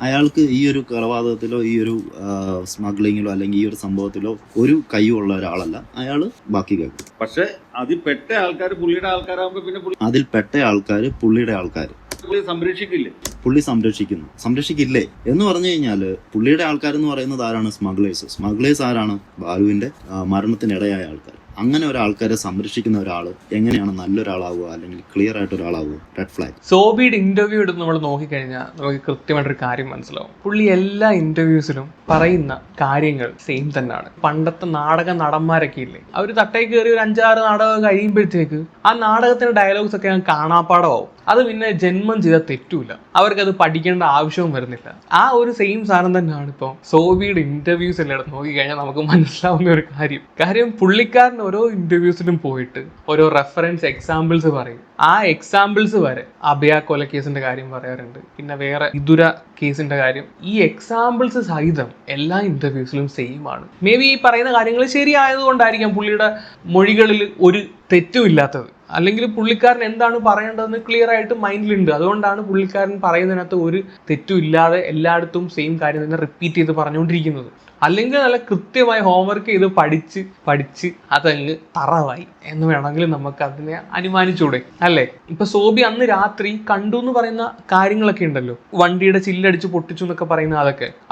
അയാൾക്ക് ഈ ഒരു കൊലപാതകത്തിലോ ഈ ഒരു സ്മഗ്ലിങ്ങിലോ അല്ലെങ്കിൽ ഈ ഒരു സംഭവത്തിലോ ഒരു കൈയുള്ള ഒരാളല്ല. അയാള് ബാക്കി കേൾക്കും. പക്ഷെ അതിൽ പെട്ട ആൾക്കാർ പുള്ളിയുടെ ആൾക്കാരാകുമ്പോ പിന്നെ അതിൽ പെട്ട ആൾക്കാർ പുള്ളിയുടെ ആൾക്കാർ പുള്ളി സംരക്ഷിക്കില്ലേ എന്ന് പറഞ്ഞു കഴിഞ്ഞാല് പുള്ളിയുടെ ആൾക്കാരെന്ന് പറയുന്നത് ആരാണ്? സ്മഗ്ലേഴ്സ് ആരാണ്? ബാലുവിന്റെ മരണത്തിനിടയായ ആൾക്കാർ. അങ്ങനെ ഒരാൾക്കാരെ സംരക്ഷിക്കുന്ന ഒരാൾ എങ്ങനെയാണ് നല്ലൊരാളാവുക അല്ലെങ്കിൽ ക്ലിയർ ആയിട്ട് ഒരാളാവുക? Red flag. സോബിയുടെ ഇന്റർവ്യൂ എടുത്ത് നമ്മൾ നോക്കിക്കഴിഞ്ഞാൽ നമുക്ക് കൃത്യമായിട്ടൊരു കാര്യം മനസ്സിലാവും. പുള്ളി എല്ലാ ഇന്റർവ്യൂസിലും പറയുന്ന കാര്യങ്ങൾ സെയിം തന്നെയാണ്. പണ്ടത്തെ നാടക നടന്മാരൊക്കെ ഇല്ലേ, അവർ തട്ടേ കയറി ഒരു 5-6 നാടകം കഴിയുമ്പോഴത്തേക്ക് ആ നാടകത്തിന്റെ ഡയലോഗ്സ് ഒക്കെ കാണാപ്പാടമാവും. അത് പിന്നെ ജന്മം ചെയ്ത തെറ്റൂല, അവർക്കത് പഠിക്കേണ്ട ആവശ്യവും വരുന്നില്ല. ആ ഒരു സെയിം സാധനം തന്നെയാണ് ഇപ്പോൾ സോബിയുടെ ഇന്റർവ്യൂസ് എല്ലാം എടുത്ത് നോക്കിക്കഴിഞ്ഞാൽ നമുക്ക് മനസ്സിലാവുന്ന ഒരു കാര്യം പുള്ളിക്കാരൻ ഓരോ ഇന്റർവ്യൂസിലും പോയിട്ട് ഓരോ റെഫറൻസ് എക്സാമ്പിൾസ് പറയും. ആ എക്സാമ്പിൾസ് വരെ അഭയ കൊലക്കേസിന്റെ കാര്യം പറയാറുണ്ട്, പിന്നെ വേറെ വിദുര കേസിന്റെ കാര്യം. ഈ എക്സാമ്പിൾസ് സഹിതം എല്ലാ ഇന്റർവ്യൂസിലും സെയിം ആണ്. മേ ബി ഈ പറയുന്ന കാര്യങ്ങൾ ശരിയായതുകൊണ്ടായിരിക്കാം പുള്ളിയുടെ മൊഴികളിൽ ഒരു തെറ്റുമില്ലാത്തത്, അല്ലെങ്കിൽ പുള്ളിക്കാരൻ എന്താണ് പറയേണ്ടതെന്ന് ക്ലിയർ ആയിട്ട് മൈൻഡിലുണ്ട്. അതുകൊണ്ടാണ് പുള്ളിക്കാരൻ പറയുന്നതിനകത്ത് ഒരു തെറ്റും ഇല്ലാതെ എല്ലായിടത്തും സെയിം കാര്യം തന്നെ റിപ്പീറ്റ് ചെയ്ത് പറഞ്ഞുകൊണ്ടിരിക്കുന്നത്. അല്ലെങ്കിൽ നല്ല കൃത്യമായി ഹോംവർക്ക് ചെയ്ത് പഠിച്ച് അതങ്ങ് തറവായി എന്ന് വേണമെങ്കിൽ നമുക്ക് അതിനെ അനുമാനിച്ചൂടെ, അല്ലേ? ഇപ്പൊ സോബി അന്ന് രാത്രി കണ്ടു എന്ന് പറയുന്ന കാര്യങ്ങളൊക്കെ ഉണ്ടല്ലോ, വണ്ടിയുടെ ചില്ലടിച്ച് പൊട്ടിച്ചു എന്നൊക്കെ പറയുന്ന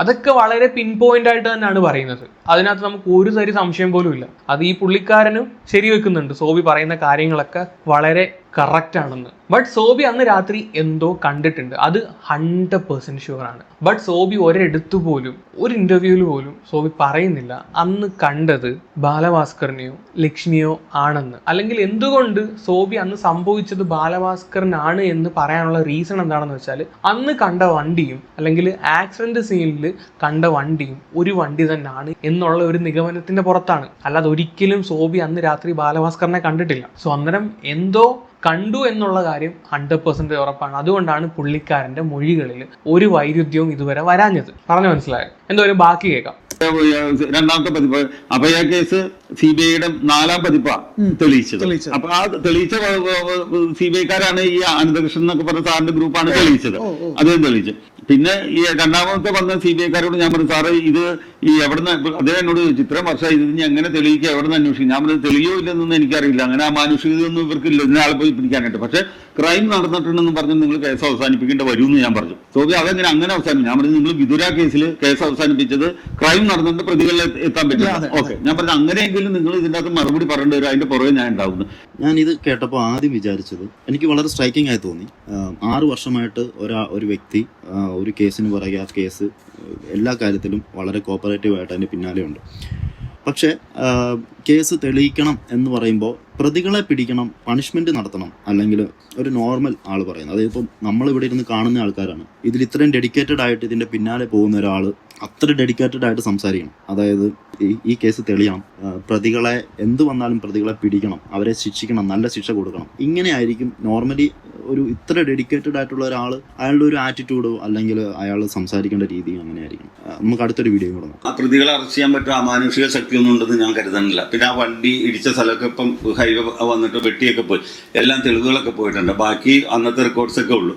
അതൊക്കെ വളരെ പിൻ പോയിന്റ് ആയിട്ട് തന്നെയാണ് പറയുന്നത്. അതിനകത്ത് നമുക്ക് ഒരു തരി സംശയം പോലും ഇല്ല. അത് ഈ പുള്ളിക്കാരനും ശരിവെക്കുന്നുണ്ട്, സോബി പറയുന്ന കാര്യങ്ങളൊക്കെ വളരെ കറക്റ്റ് ആണെന്ന്. ബട്ട് സോബി അന്ന് രാത്രി എന്തോ കണ്ടിട്ടുണ്ട്, അത് 100% ഷുവറാണ്. ബട്ട് സോബി ഒരിടത്തു പോലും ഒരു ഇന്റർവ്യൂവിൽ പോലും സോബി പറയുന്നില്ല അന്ന് കണ്ടത് ബാലഭാസ്കറിനെയോ ലക്ഷ്മിയോ ആണെന്ന്. അല്ലെങ്കിൽ എന്തുകൊണ്ട് സോബി അന്ന് സംഭവിച്ചത് ബാലഭാസ്കറിനാണ് എന്ന് പറയാനുള്ള റീസൺ എന്താണെന്ന് വെച്ചാൽ, അന്ന് കണ്ട വണ്ടിയും അല്ലെങ്കിൽ ആക്സിഡന്റ് സീനിൽ കണ്ട വണ്ടിയും ഒരു വണ്ടി തന്നെയാണ് എന്നുള്ള ഒരു നിഗമനത്തിന്റെ പുറത്താണ്. അല്ലാതെ ഒരിക്കലും സോബി അന്ന് രാത്രി ബാലഭാസ്കറിനെ കണ്ടിട്ടില്ല. സോ അന്നേരം എന്തോ കണ്ടു എന്നുള്ള കാര്യം 100% ഉറപ്പാണ്. അതുകൊണ്ടാണ് പുള്ളിക്കാരന്റെ മൊഴികളിൽ ഒരു വൈരുദ്ധ്യവും ഇതുവരെ വരാഞ്ഞത്. പറഞ്ഞു മനസ്സിലായോ? എന്തോ ഒരു ബാക്കി കേൾക്കാം. രണ്ടാമത്തെ പതിപ്പ് അഭയ കേസ് CBIയുടെ 4ാം പതിപ്പാ തെളിയിച്ചത്. അപ്പൊ ആ തെളിയിച്ച CBIക്കാരാണ് ഈ അനന്തകൃഷ്ണൻ എന്നൊക്കെ പറഞ്ഞ സാറിന്റെ ഗ്രൂപ്പാണ് തെളിയിച്ചത്. അദ്ദേഹം തെളിയിച്ചു. പിന്നെ ഈ രണ്ടാമത്തെ വന്ന CBIക്കാരോട് ഞാൻ പറഞ്ഞു, സാറ് ഇത് ഈ എവിടുന്ന്, അദ്ദേഹം എന്നോട് ചോദിച്ചു ഇത്രയും വർഷം ഇത് ഇനി എങ്ങനെ തെളിയിക്കുക, എവിടെ നിന്ന് അന്വേഷിക്കും? ഞാൻ പറഞ്ഞത് തെളിയോ ഇല്ലെന്നൊന്നും എനിക്കറിയില്ല, അങ്ങനെ ആ മാനുഷികതയൊന്നും ഇവർക്കില്ല ഇതിനാളെ പോയി പിടിക്കാനായിട്ട്. പക്ഷെ ക്രൈം നടന്നിട്ടുണ്ടെന്ന് പറഞ്ഞ് നിങ്ങൾ കേസ് അവസാനിപ്പിക്കേണ്ട വരുമെന്ന് ഞാൻ പറഞ്ഞു. സോബി അതെങ്ങനെ അങ്ങനെ അവസാനിപ്പിക്കും? ഞാൻ പറഞ്ഞു നിങ്ങൾ വിദുര കേസിൽ കേസ് അവസാനിപ്പിച്ചത് ക്രൈം നടന്നിട്ട് പ്രതികളിൽ എത്താൻ പറ്റില്ല. ഓക്കെ, ഞാൻ പറഞ്ഞു അങ്ങനെയെങ്കിലും നിങ്ങൾ ഇതിൻ്റെ അകത്ത് മറുപടി പറയേണ്ടി വരും, അതിന്റെ പുറകെ ഞാൻ ഉണ്ടാവുന്നു. ഞാൻ ഇത് കേട്ടപ്പോൾ ആദ്യം വിചാരിച്ചത്, എനിക്ക് വളരെ സ്ട്രൈക്കിംഗ് ആയി തോന്നി. 6 വർഷമായിട്ട് ഒരു വ്യക്തി ഒരു കേസിന് പുറകെ ആ കേസ് എല്ലാ കാര്യത്തിലും വളരെ കോപ്പറേറ്റീവ് ആയിട്ട് അതിന് പിന്നാലെയുണ്ട്. പക്ഷേ കേസ് തെളിയിക്കണം എന്ന് പറയുമ്പോൾ പ്രതികളെ പിടിക്കണം, പണിഷ്മെന്റ് നടത്തണം, അല്ലെങ്കിൽ ഒരു നോർമൽ ആൾ പറയുന്നത്, അതായത് ഇപ്പം നമ്മളിവിടെ ഇരുന്ന് കാണുന്ന ആൾക്കാരാണ്, ഇതിൽ ഇത്രയും ഡെഡിക്കേറ്റഡ് ആയിട്ട് ഇതിന്റെ പിന്നാലെ പോകുന്ന ഒരാൾ അത്ര ഡെഡിക്കേറ്റഡ് ആയിട്ട് സംസാരിക്കണം. അതായത് ഈ കേസ് തെളിയണം, പ്രതികളെ എന്ത് വന്നാലും പ്രതികളെ പിടിക്കണം, അവരെ ശിക്ഷിക്കണം, നല്ല ശിക്ഷ കൊടുക്കണം. ഇങ്ങനെയായിരിക്കും നോർമലി ഒരു ഇത്ര ഡെഡിക്കേറ്റഡ് ആയിട്ടുള്ള ഒരാൾ, അയാളുടെ ഒരു ആറ്റിറ്റ്യൂഡോ അല്ലെങ്കിൽ അയാൾ സംസാരിക്കേണ്ട രീതിയും അങ്ങനെയായിരിക്കും. നമുക്ക് അടുത്തൊരു വീഡിയോ കൂടെ നോക്കാം. പ്രതികളെ അറസ്റ്റ് ചെയ്യാൻ പറ്റും അമാനുഷിക ശക്തി ഒന്നും ഉണ്ടെന്ന് ഞാൻ കരുതുന്നില്ല. പിന്നെ ആ വണ്ടി ഇടിച്ച സ്ഥലമൊക്കെ ഇപ്പം ഹൈവേ വന്നിട്ട് വെട്ടിയൊക്കെ പോയി, എല്ലാം തെളിവുകളൊക്കെ പോയിട്ടുണ്ട്. ബാക്കി അന്നത്തെ റെക്കോർഡ്സ് ഒക്കെ ഉള്ളൂ.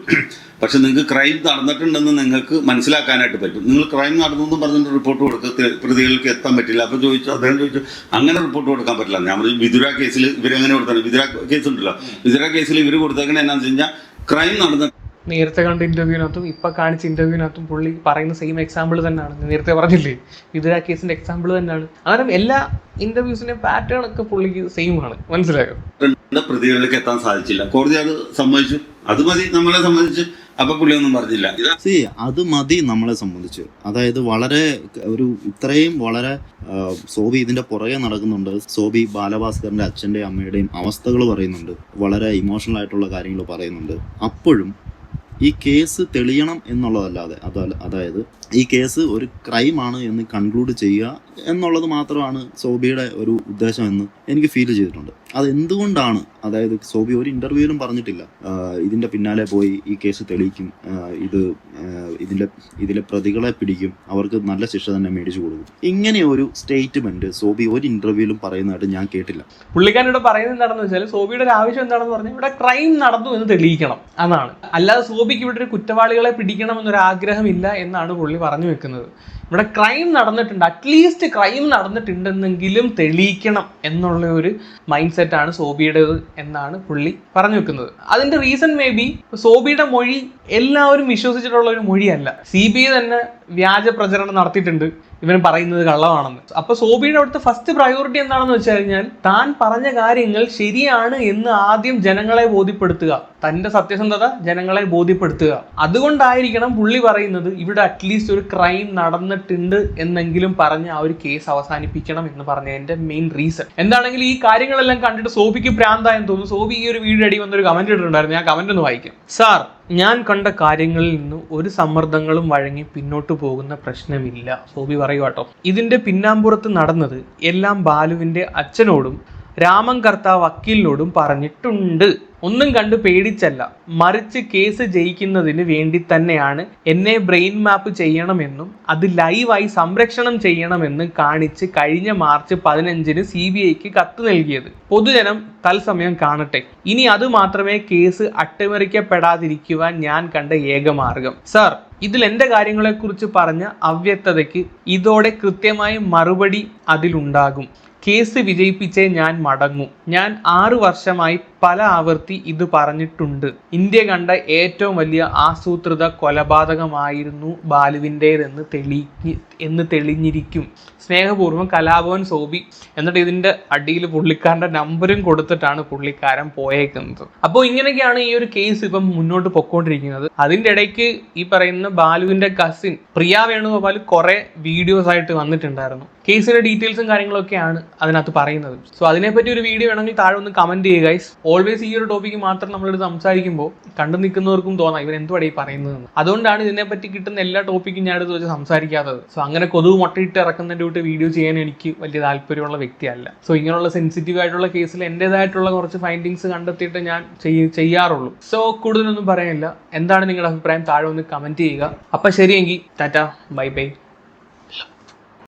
പക്ഷെ നിങ്ങൾക്ക് ക്രൈം നടന്നിട്ടുണ്ടെന്ന് നിങ്ങൾക്ക് മനസ്സിലാക്കാനായിട്ട് പറ്റും. നിങ്ങൾ ക്രൈം നടന്നു എന്ന് പറഞ്ഞിട്ട് റിപ്പോർട്ട് കൊടുക്കുക, പ്രതികൾക്ക് എത്താൻ പറ്റില്ല. അപ്പോൾ അദ്ദേഹം ചോദിച്ചു അങ്ങനെ റിപ്പോർട്ട് കൊടുക്കാൻ പറ്റില്ല. ഞാൻ പറഞ്ഞു വിദുര കേസിൽ ഇവരെങ്ങനെ കൊടുത്താണ്, വിദുര കേസ് ഉണ്ടല്ലോ, വിദുര കേസിൽ ഇവർ കൊടുത്തേക്കണേ എന്നാന്ന് വെച്ച് കഴിഞ്ഞാൽ ക്രൈം നടന്ന നേരത്തെ കണ്ട ഇന്റർവ്യൂവിനകത്തും ഇപ്പൊ കാണിച്ച ഇന്റർവ്യൂവിനകത്തും പുള്ളി പറയുന്ന സെയിം എക്സാമ്പിൾ തന്നെയാണ്. നേരത്തെ പറഞ്ഞില്ലേ വിദുര കേസിന്റെ എക്സാമ്പിൾ തന്നെയാണ്. അങ്ങനെ എല്ലാ ഇന്റർവ്യൂസിന്റെ പാറ്റേൺ ഒക്കെ പുള്ളിക്ക് സെയിം ആണ്. മനസ്സിലായോ? പ്രതികളിലേക്ക് എത്താൻ സാധിച്ചില്ല, കോടതി അത് സമ്മതിച്ചു. അത് മതി നമ്മളെ സംബന്ധിച്ച്. അപ്പൊ പുള്ളിയൊന്നും പറഞ്ഞില്ല. അത് മതി നമ്മളെ സംബന്ധിച്ച്. അതായത് വളരെ ഇത്രയും വളരെ സോബി ഇതിന്റെ പുറകെ നടക്കുന്നുണ്ട്. സോബി ബാലഭാസ്കറിന്റെ അച്ഛന്റെയും അമ്മയുടെയും അവസ്ഥകൾ പറയുന്നുണ്ട്, വളരെ ഇമോഷണൽ ആയിട്ടുള്ള കാര്യങ്ങൾ പറയുന്നുണ്ട്. അപ്പോഴും ഈ കേസ് തെളിയണം എന്നുള്ളതല്ലാതെ, അതായത് ഈ കേസ് ഒരു ക്രൈമാണ് എന്ന് കൺക്ലൂഡ് ചെയ്യുക എന്നുള്ളത് മാത്രമാണ് സോബിയുടെ ഒരു ഉദ്ദേശം എന്ന് എനിക്ക് ഫീൽ ചെയ്തിട്ടുണ്ട്. അതെന്തുകൊണ്ടാണ്? അതായത് സോബി ഒരു പറഞ്ഞിട്ടില്ല ഇതിന്റെ പിന്നാലെ പോയി ഈ കേസ് തെളിയിക്കും, ഇതിലെ പ്രതികളെ പിടിക്കും, അവർക്ക് നല്ല ശിക്ഷ തന്നെ മേടിച്ചു കൊടുക്കും. ഇങ്ങനെ ഒരു സ്റ്റേറ്റ്മെന്റ് സോബി ഒരു ഇന്റർവ്യൂവിലും പറയുന്നതായിട്ട് ഞാൻ കേട്ടില്ല. പുള്ളിക്കാരനോട് പറയുന്നത് എന്താണെന്ന് വെച്ചാൽ, സോബിയുടെ ഒരു ആവശ്യം എന്താണെന്ന് പറഞ്ഞാൽ ഇവിടെ ക്രൈം നടന്നു എന്ന് തെളിയിക്കണം എന്നാണ്. അല്ലാതെ സോബിക്ക് ഇവിടെ ഒരു കുറ്റവാളികളെ പിടിക്കണം എന്നൊരു ആഗ്രഹമില്ല എന്നാണ് പുള്ളി പറഞ്ഞു വെക്കുന്നത്. ഇവിടെ ക്രൈം നടന്നിട്ടുണ്ട്, അറ്റ്ലീസ്റ്റ് ക്രൈം നടന്നിട്ടുണ്ടെന്നെങ്കിലും തെളിയിക്കണം എന്നുള്ള ഒരു മൈൻഡ് സെറ്റാണ് സോബിയുടേത് എന്നാണ് പുള്ളി പറഞ്ഞു വെക്കുന്നത്. അതിന്റെ റീസൺ മേ ബി സോബിയുടെ മൊഴി എല്ലാവരും വിശ്വസിച്ചിട്ടുള്ള ഒരു മൊഴിയല്ല. CBI തന്നെ വ്യാജ പ്രചരണം നടത്തിയിട്ടുണ്ട് ഇവൻ പറയുന്നത് കള്ളമാണെന്ന്. അപ്പൊ സോബിയുടെ അവിടുത്തെ ഫസ്റ്റ് പ്രയോറിറ്റി എന്താണെന്ന് വെച്ച് കഴിഞ്ഞാൽ, താൻ പറഞ്ഞ കാര്യങ്ങൾ ശരിയാണ് എന്ന് ആദ്യം ജനങ്ങളെ ബോധ്യപ്പെടുത്തുക, തന്റെ സത്യസന്ധത ജനങ്ങളെ ബോധ്യപ്പെടുത്തുക. അതുകൊണ്ടായിരിക്കണം പുള്ളി പറയുന്നത് ഇവിടെ അറ്റ്ലീസ്റ്റ് ഒരു ക്രൈം നടന്നിട്ടുണ്ട് എന്നെങ്കിലും പറഞ്ഞ് ആ ഒരു കേസ് അവസാനിപ്പിക്കണം എന്ന് പറഞ്ഞതിന്റെ മെയിൻ റീസൺ. എന്താണെങ്കിലും ഈ കാര്യങ്ങളെല്ലാം കണ്ടിട്ട് സോബിക്ക് ഭ്രാന്തായെന്ന് തോന്നുന്നു. സോബി ഈ ഒരു വീഡിയോ അടി വന്നൊരു കമന്റ് ഇട്ടിട്ടുണ്ടായിരുന്നു, ഞാൻ കമന്റ് ഒന്ന് വായിക്കാം. സാർ, ഞാൻ കണ്ട കാര്യങ്ങളിൽ നിന്ന് ഒരു സമ്മർദ്ദങ്ങളും വഴങ്ങി പിന്നോട്ട് പോകുന്ന പ്രശ്നമില്ല. സോബി പറയുക കേട്ടോ. ഇതിന്റെ പിന്നാമ്പുറത്ത് നടന്നത് എല്ലാം ബാലുവിന്റെ അച്ഛനോടും രാമൻകർത്ത വക്കീലിനോടും പറഞ്ഞിട്ടുണ്ട്. ഒന്നും കണ്ട് പേടിച്ചല്ല, മറിച്ച് കേസ് ജയിക്കുന്നതിന് വേണ്ടി തന്നെയാണ് എന്നെ ബ്രെയിൻ മാപ്പ് ചെയ്യണമെന്നും അത് ലൈവായി സംരക്ഷണം ചെയ്യണമെന്നും കാണിച്ച് കഴിഞ്ഞ മാർച്ച് 15-ന് CBIക്ക് കത്ത് നൽകിയത്. പൊതുജനം തത്സമയം കാണട്ടെ. ഇനി അത് മാത്രമേ കേസ് അട്ടിമറിക്കപ്പെടാതിരിക്കുവാൻ ഞാൻ കണ്ട ഏക മാർഗം. സർ, ഇതിൽ എൻ്റെ കാര്യങ്ങളെക്കുറിച്ച് പറഞ്ഞ അവ്യക്തതയ്ക്ക് ഇതോടെ കൃത്യമായ മറുപടി അതിലുണ്ടാകും. കേസ് വിജയിപ്പിച്ചേ ഞാൻ മടങ്ങൂ. ഞാൻ 6 വർഷമായി പല ആവർത്തി ഇത് പറഞ്ഞിട്ടുണ്ട്. ഇന്ത്യ കണ്ട ഏറ്റവും വലിയ ആസൂത്രിത കൊലപാതകമായിരുന്നു ബാലുവിൻ്റേതെന്ന് തെളിഞ്ഞിരിക്കും. സ്നേഹപൂർവ്വം കലാഭവൻ സോബി. എന്നിട്ട് ഇതിൻ്റെ അടിയിൽ പുള്ളിക്കാരൻ്റെ നമ്പറും കൊടുത്തിട്ടാണ് പുള്ളിക്കാരൻ പോയേക്കുന്നത്. അപ്പോൾ ഇങ്ങനെയൊക്കെയാണ് ഈ ഒരു കേസ് ഇപ്പം മുന്നോട്ട് പൊക്കോണ്ടിരിക്കുന്നത്. അതിൻ്റെ ഇടയ്ക്ക് ഈ പറയുന്ന ബാലുവിൻ്റെ കസിൻ പ്രിയ വേണുഗോപാൽ കുറേ വീഡിയോസ് ആയിട്ട് വന്നിട്ടുണ്ടായിരുന്നു. കേസിൻ്റെ ഡീറ്റെയിൽസും കാര്യങ്ങളൊക്കെയാണ് അതിനകത്ത് പറയുന്നത്. സോ അതിനെപ്പറ്റി ഒരു വീഡിയോ വേണമെങ്കിൽ താഴെ ഒന്ന് കമൻറ്റ് ചെയ്യുക ഗൈസ്. ഓൾവേസ് ഈ ഒരു ടോപ്പിക്ക് മാത്രം നമ്മളെടുത്ത് സംസാരിക്കുമ്പോൾ കണ്ടു നിൽക്കുന്നവർക്കും തോന്നാം ഇവൻ എന്തുവാണ് ഈ പറയുന്നതെന്ന്. അതുകൊണ്ടാണ് ഇതിനെപ്പറ്റി കിട്ടുന്ന എല്ലാ ടോപ്പിക്കും ഞാൻ എടുത്ത് വെച്ച് സംസാരിക്കാത്തത്. സോ അങ്ങനെ കൊതുക് മുട്ടയിട്ട് ഇറക്കുന്നതിൻ്റെ കൂട്ട് വീഡിയോ ചെയ്യാൻ എനിക്ക് വലിയ താല്പര്യമുള്ള വ്യക്തിയല്ല. സോ ഇങ്ങനെയുള്ള സെൻസിറ്റീവ് ആയിട്ടുള്ള കേസിൽ എൻ്റേതായിട്ടുള്ള കുറച്ച് ഫൈൻഡിങ്സ് കണ്ടെത്തിയിട്ട് ഞാൻ ചെയ്യാറുള്ളൂ. സോ കൂടുതലൊന്നും പറയാനില്ല. എന്താണ് നിങ്ങളുടെ അഭിപ്രായം താഴെ ഒന്ന് കമൻറ്റ് ചെയ്യുക. അപ്പം ശരിയെങ്കിൽ ടാറ്റ, ബൈ ബൈ.